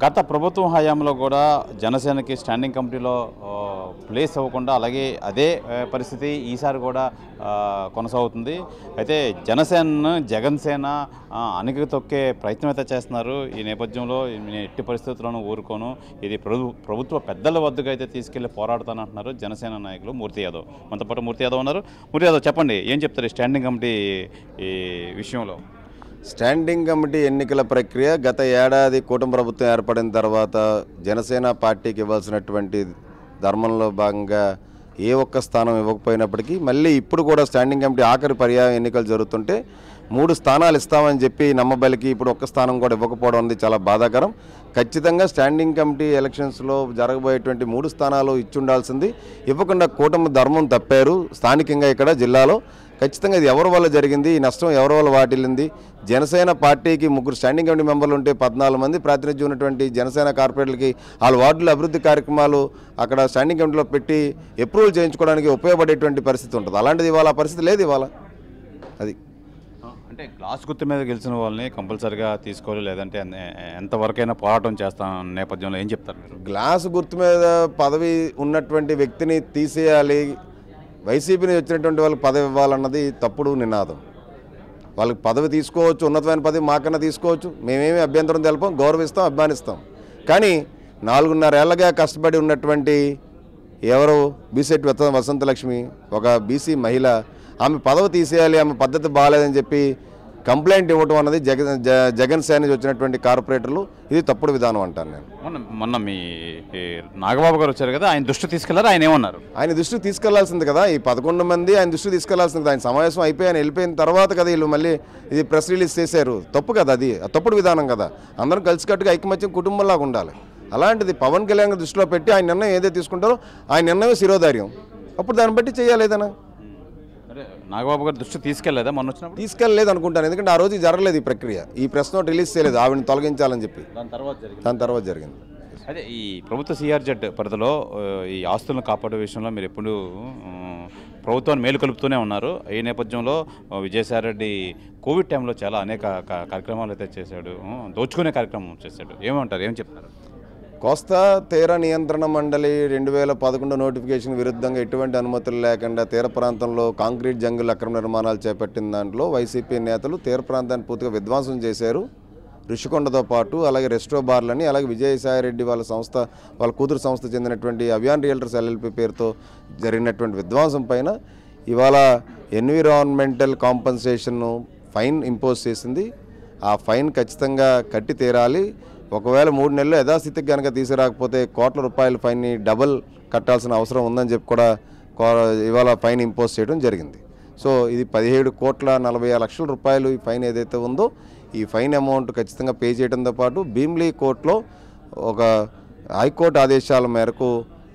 గత ప్రభుత్వం హయాంలో కూడా జనసేనకి స్టాండింగ్ కమిటీలో ప్లేస్ అవ్వకుండా అలాగే అదే పరిస్థితి ఈసారి కూడా కొనసాగుతుంది. అయితే జగన్ సేన అణిగి తొక్కే ప్రయత్నం అయితే చేస్తున్నారు. ఈ నేపథ్యంలో ఎట్టి పరిస్థితుల్లోనూ ఊరుకోను, ఇది ప్రభుత్వ పెద్దల వద్దకు అయితే తీసుకెళ్లి పోరాడుతానంటున్నారు జనసేన నాయకులు మూర్తి యాదవ్. మనతో పాటు మూర్తి యాదవ్ ఉన్నారు. మూర్తి యాదవ్, చెప్పండి, ఏం చెప్తారు స్టాండింగ్ కమిటీ ఈ విషయంలో? స్టాండింగ్ కమిటీ ఎన్నికల ప్రక్రియ గత ఏడాది కూటమి ప్రభుత్వం ఏర్పడిన తర్వాత జనసేన పార్టీకి ఇవ్వాల్సినటువంటి ధర్మంలో భాగంగా ఏ ఒక్క స్థానం ఇవ్వకపోయినప్పటికీ మళ్ళీ ఇప్పుడు కూడా స్టాండింగ్ కమిటీ ఆఖరి పర్యాయం ఎన్నికలు జరుగుతుంటే 3 స్థానాలు ఇస్తామని చెప్పి నమ్మబలికి ఇప్పుడు ఒక్క స్థానం కూడా ఇవ్వకపోవడం అనేది చాలా బాధాకరం. ఖచ్చితంగా స్టాండింగ్ కమిటీ ఎలక్షన్స్లో జరగబోయేటువంటి 3 స్థానాలు ఇచ్చుండాల్సింది. ఇవ్వకుండా కూటమి ధర్మం తప్పారు. స్థానికంగా ఇక్కడ జిల్లాలో ఖచ్చితంగా ఇది ఎవరి వల్ల జరిగింది, ఈ నష్టం ఎవరి వల్ల వాటిల్లింది? జనసేన పార్టీకి 3 స్టాండింగ్ కమిటీ మెంబర్లు ఉంటే 14 మంది ప్రాతినిధ్యం ఉన్నటువంటి జనసేన కార్పొరేటర్లకి వాళ్ళ వార్డుల అభివృద్ధి కార్యక్రమాలు అక్కడ స్టాండింగ్ కమిటీలో పెట్టి అప్రూవల్ చేయించుకోవడానికి ఉపయోగపడేటువంటి పరిస్థితి ఉంటుంది. అలాంటిది ఇవాళ ఆ పరిస్థితి లేదు. ఇవాళ అది అంటే గ్లాస్ గుర్తు మీద గెలిచిన వాళ్ళని కంపల్సరీగా తీసుకోవాలి, లేదంటే ఎంతవరకైనా పోరాటం చేస్తాం నేపథ్యంలో ఏం చెప్తారు మీరు? గ్లాస్ గుర్తు మీద పదవి ఉన్నటువంటి వ్యక్తిని తీసేయాలి, వైసీపీని వచ్చినటువంటి వాళ్ళకి పదవి ఇవ్వాలన్నది తప్పుడు నినాదం. వాళ్ళకి పదవి తీసుకోవచ్చు, ఉన్నతమైన పదవి మాకన్నా తీసుకోవచ్చు, మేమేమి అభ్యంతరం తెలపం, గౌరవిస్తాం, అభిమానిస్తాం. కానీ 4.5 ఏళ్లగా కష్టపడి ఉన్నటువంటి ఎవరు బీసెట్ వసంతలక్ష్మి, ఒక బీసీ మహిళ, ఆమె పదవి తీసేయాలి, ఆమె పద్ధతి బాగాలేదని చెప్పి కంప్లైంట్ ఇవ్వడం అన్నది జగన్ సేన నుంచి వచ్చినటువంటి కార్పొరేటర్లు ఇది తప్పుడు విధానం అంటాను నేను. మొన్న మీ నాగబాబు గారు వచ్చారు కదా, ఆయన దృష్టి తీసుకెళ్లారు, ఆయన ఏమన్నారు? ఆయన దృష్టికి తీసుకెళ్లాల్సింది కదా, ఈ 11 మంది ఆయన దృష్టికి తీసుకెళ్లాల్సింది కదా. ఆయన సమావేశం అయిపోయి ఆయన వెళ్ళిపోయిన తర్వాత కదా వీళ్ళు మళ్ళీ ఇది ప్రెస్ రిలీజ్ చేశారు. తప్పు కదా, అది తప్పుడు విధానం కదా. అందరం కలిసికట్టుగా ఐకమత్యం కుటుంబంలాగా ఉండాలి. అలాంటిది పవన్ కళ్యాణ్ దృష్టిలో పెట్టి ఆయన నిర్ణయం ఏదైతే తీసుకుంటారో ఆయన నిర్ణయం శిరోధార్యం, అప్పుడు దాన్ని బట్టి చేయాలి ఏదైనా. నాగబాబు గారు దృష్టి తీసుకెళ్లేదా మొన్న వచ్చినప్పుడు? తీసుకెళ్ళలేదు అనుకుంటాను, ఎందుకంటే ఆ రోజు జరగలేదు ఈ ప్రక్రియ. ఈ ప్రెస్ నోట్ రిలీజ్ చేయలేదు ఆవిడని తొలగించాలని చెప్పి. దాని తర్వాత జరిగింది. అదే ఈ ప్రభుత్వ సిఆర్జెడ్ పరిధిలో ఈ ఆస్తులను కాపాడే విషయంలో మీరు ఎప్పుడు ప్రభుత్వాన్ని మేలు కలుపుతూనే ఉన్నారు. ఈ నేపథ్యంలో విజయసాయిరెడ్డి కోవిడ్ టైంలో చాలా అనేక కార్యక్రమాలు అయితే చేశాడు, దోచుకునే కార్యక్రమం చేశాడు. ఏమంటారు, ఏం చెప్తారు? కోస్తా తీర నియంత్రణ మండలి 2011 నోటిఫికేషన్ విరుద్ధంగా ఎటువంటి అనుమతులు లేకుండా తీర ప్రాంతంలో కాంక్రీట్ జంగుల్ అక్రమ నిర్మాణాలు చేపట్టిన దాంట్లో వైసీపీ నేతలు తీర ప్రాంతాన్ని పూర్తిగా విధ్వంసం చేశారు. ఋషికొండతో పాటు అలాగే రెస్టో బార్లని, అలాగే విజయసాయిరెడ్డి వాళ్ళ సంస్థ, వాళ్ళ కూతురు సంస్థ చెందినటువంటి అభియాన్ రియల్టర్స్ ఎల్ఎల్పి పేరుతో జరిగినటువంటి విధ్వంసం పైన ఇవాళ ఎన్విరాన్మెంటల్ కాంపన్సేషన్ ఫైన్ ఇంపోజ్ చేసింది. ఆ ఫైన్ ఖచ్చితంగా కట్టి తీరాలి. ఒకవేళ 3 నెలలు యథాస్థితికి కనుక తీసుకురాకపోతే కోట్ల రూపాయల ఫైన్ని డబుల్ కట్టాల్సిన అవసరం ఉందని చెప్పి కూడా ఇవాళ ఫైన్ ఇంపోజ్ చేయడం జరిగింది. సో ఇది 17,40,00,000 రూపాయలు ఈ ఫైన్ ఏదైతే ఉందో ఈ ఫైన్ అమౌంట్ ఖచ్చితంగా పే చేయడంతో పాటు భీమ్లీ కోర్టులో ఒక హైకోర్టు ఆదేశాల మేరకు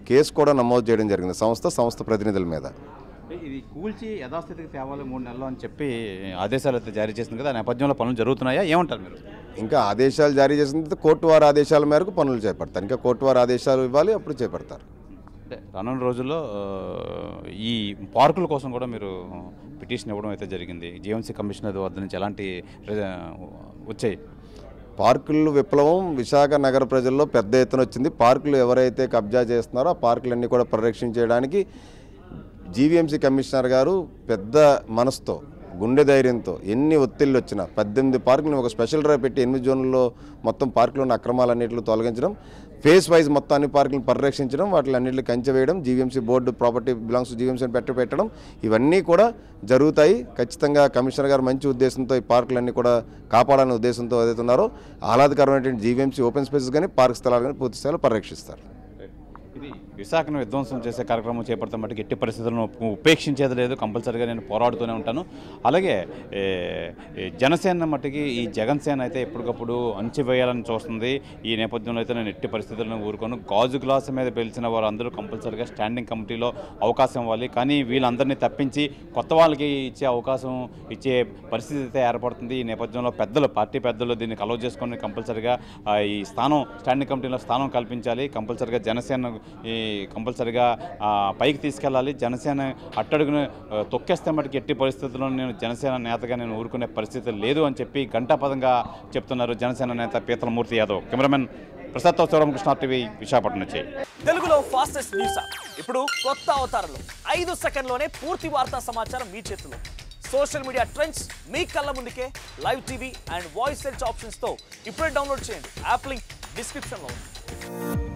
కేసు కూడా నమోదు చేయడం జరిగింది సంస్థ ప్రతినిధుల మీద. ఇది కూల్చి యథాస్థితికి తేవాలి 3 నెలలు అని చెప్పి ఆదేశాలు అయితే జారీ చేసింది కదా, నేపథ్యంలో పనులు జరుగుతున్నాయా, ఏమంటారు మీరు? ఇంకా ఆదేశాలు జారీ చేసిన కోర్టు వారి ఆదేశాల మేరకు పనులు చేపడతారు. ఇంకా కోర్టు వారి ఆదేశాలు ఇవ్వాలి, అప్పుడు చేపడతారు. అంటే రానున్న రోజుల్లో ఈ పార్కుల కోసం కూడా మీరు పిటిషన్ ఇవ్వడం అయితే జరిగింది. జీఎంసీ కమిషనర్ వద్ద నుంచి ఎలాంటి వచ్చాయి? పార్కులు విప్లవం విశాఖ నగర ప్రజల్లో పెద్ద ఎత్తున వచ్చింది. పార్కులు ఎవరైతే కబ్జా చేస్తున్నారో ఆ పార్కులన్నీ కూడా పరిరక్షించడానికి జీవీఎంసీ కమిషనర్ గారు పెద్ద మనసుతో, గుండె ధైర్యంతో ఎన్ని ఒత్తిళ్ళు వచ్చినా 18 పార్కులను ఒక స్పెషల్ డ్రైవ్ పెట్టి 8 జోన్లలో మొత్తం పార్కులో ఉన్న అక్రమాలన్నింటిలో తొలగించడం, ఫేస్ వైజ్ మొత్తం అన్ని పార్కులను పరిరక్షించడం, వాటిని అన్నింటిని కంచె వేయడం, GVMC board property belongs to GVMC అని పెట్టడం, ఇవన్నీ కూడా జరుగుతాయి. ఖచ్చితంగా కమిషనర్ గారు మంచి ఉద్దేశంతో ఈ పార్కులన్నీ కూడా కాపాడాలనే ఉద్దేశంతో ఏదైతే ఉన్నారో ఆహ్లాదకరమైనటువంటి జీవీఎంసీ ఓపెన్ స్పేసెస్ కానీ పార్క్ స్థలాలు కానీ పూర్తి స్థాయిలో పరిరక్షిస్తారు. ఇది విశాఖను విధ్వంసం చేసే కార్యక్రమం చేపడతాం బట్టి ఎట్టి పరిస్థితులను ఉపేక్షించేది లేదు, కంపల్సరీగా నేను పోరాడుతూనే ఉంటాను. అలాగే జనసేన మట్టికి ఈ జగన్ సేన అయితే ఎప్పటికప్పుడు అంచివేయాలని చూస్తుంది. ఈ నేపథ్యంలో అయితే నేను ఎట్టి పరిస్థితులను ఊరుకోను. గాజు గ్లాసు మీద పిలిచిన వారందరూ కంపల్సరీగా స్టాండింగ్ కమిటీలో అవకాశం ఇవ్వాలి. కానీ వీళ్ళందరినీ తప్పించి కొత్త వాళ్ళకి ఇచ్చే అవకాశం ఇచ్చే పరిస్థితి అయితే ఏర్పడుతుంది. ఈ నేపథ్యంలో పార్టీ పెద్దలు దీన్ని కలవ చేసుకొని కంపల్సరీగా ఈ స్థానం స్టాండింగ్ కమిటీలో స్థానం కల్పించాలి. కంపల్సరీగా జనసేన ఈ కంపల్సరిగా పైకి తీసుకెళ్ళాలి. జనసేన అట్టడుగును తొక్కేస్తే మటుకు ఎట్టి పరిస్థితుల్లో నేను జనసేన నేతగా నేను ఊరుకునే పరిస్థితి లేదు అని చెప్పి ఘంటాపదంగా చెప్తున్నారు జనసేన నేత పీతల మూర్తి యాదవ్. కెమెరామెన్ ప్రసాద్తో శివరామకృష్ణ టీవీ విశాఖపట్నం నుంచి. తెలుగులో ఫాస్టెస్ట్ న్యూస్ ఇప్పుడు కొత్త అవతారంలో 5 సెకండ్లోనే పూర్తి వార్తా సమాచారం మీ చేతిలో. సోషల్ మీడియా ట్రెండ్స్ మీ కళ్ళ ముందుకే live TV and voice search ఆప్షన్స్తో ఇప్పుడే డౌన్లోడ్ చేయండి. యాప్ లింక్ డిస్క్రిప్షన్లో ఉంది.